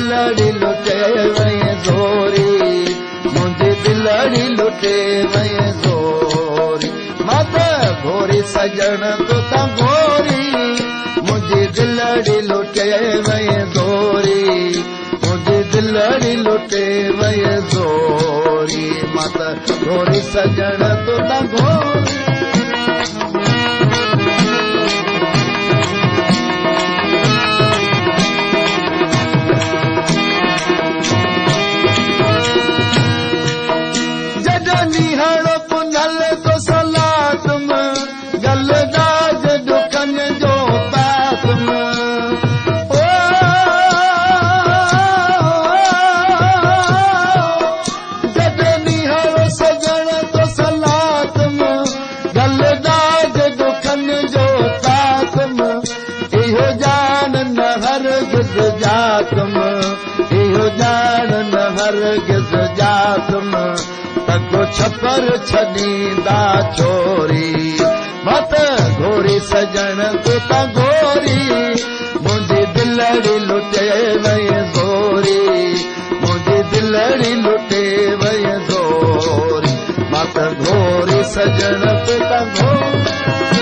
दिलड़ी लुटे वई ज़ोरी मुंहिंजी दिलड़ी लुटे वई ज़ोरी मां त घोरी सजण तूं त घोरी मुंहिंजी दिलड़ी लुटे वई ज़ोरी मुंहिंजी दिलड़ी लुटे वई ज़ोरी मां त घोरी सजण तूं त घोरी छपर छॾींदा छोरी मत घोरी सजण तूं त घोरी मुंहिंजी दिलड़ी लुटे वई ज़ोरी मुंहिंजी दिलड़ी लुटे वई ज़ोरी मत घोरी सजण तूं त घोरी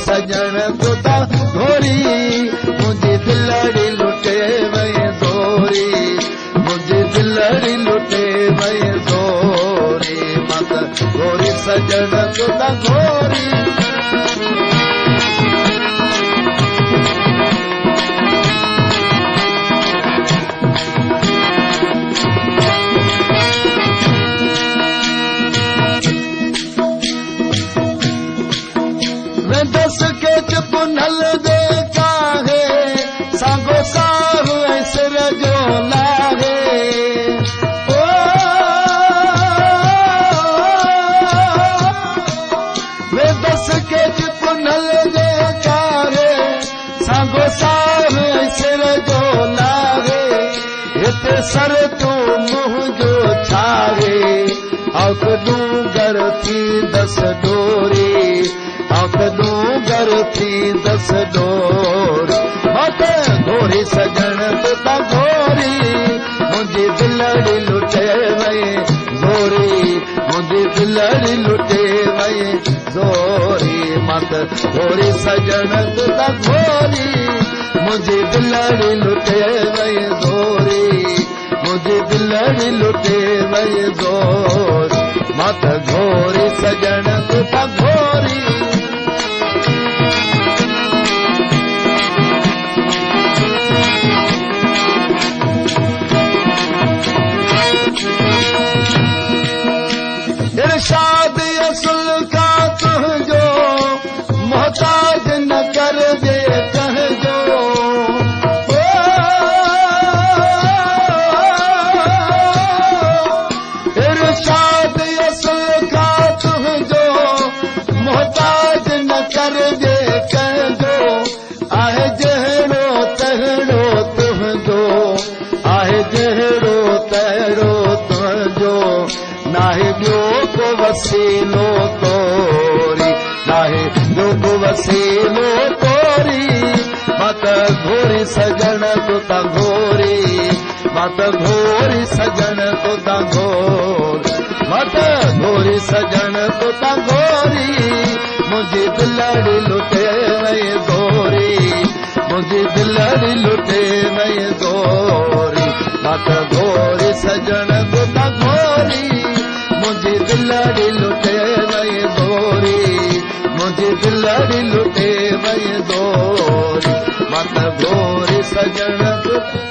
सजण तूं त घोरी मुंहिंजी दिलड़ी लुटे वई ज़ोरी मुंहिंजी दिलड़ी लुटे वई ज़ोरी मत घोरी सजण तूं त घोरी पुनल दे काहे सागो साहु सिर जो लाहे ओ वे दस के पुनल दे काहे सागो साहु सिर जो लाहे हिते सर तूं मुंहुं जो छाहे अखदूं घर थी दस डोरी अखदूं घर थी दस डोरी मत घोरी सजण तूं त घोरी मुंहिंजी दिलड़ी लुटे वई ज़ोरी मुंहिंजी दिलड़ी लुटे वई ज़ोरी मत घोरी सजण तूं त घोरी मुंहिंजी दिलड़ी लुटे वई ज़ोरी मुंहिंजी दिलड़ी लुटे वई ज़ोरी मत घोरी सजण तूं त घोरी इरशाद असुल का तुंहिंजो मोहताज न कर दे कहजो इरशाद असुल का तुंहिंजो मोहताज न कर दे कहजो आहे जहिड़ो तहिड़ो तुंहिंजो आहे जहिड़ो तहिड़ो तुंहिंजो नाहे ॿियो को वसीलो तोरी नाहे ॿियो को वसीलो तोरी मत घोरी सजण तूं त घोरी मत घोरी सजण तूं त घोरी मत घोरी सजण तूं त घोरी मुंहिंजी दिलड़ी लुटे वई ज़ोरी मुंहिंजी दिलड़ी लुटे वई ज़ोरी मत घोरी सजण तूं त घोरी मुंहिंजी दिलड़ी लुटे वई ज़ोरी मुंहिंजी दिलड़ी लुटे वई ज़ोरी मत घोरी सजण तूं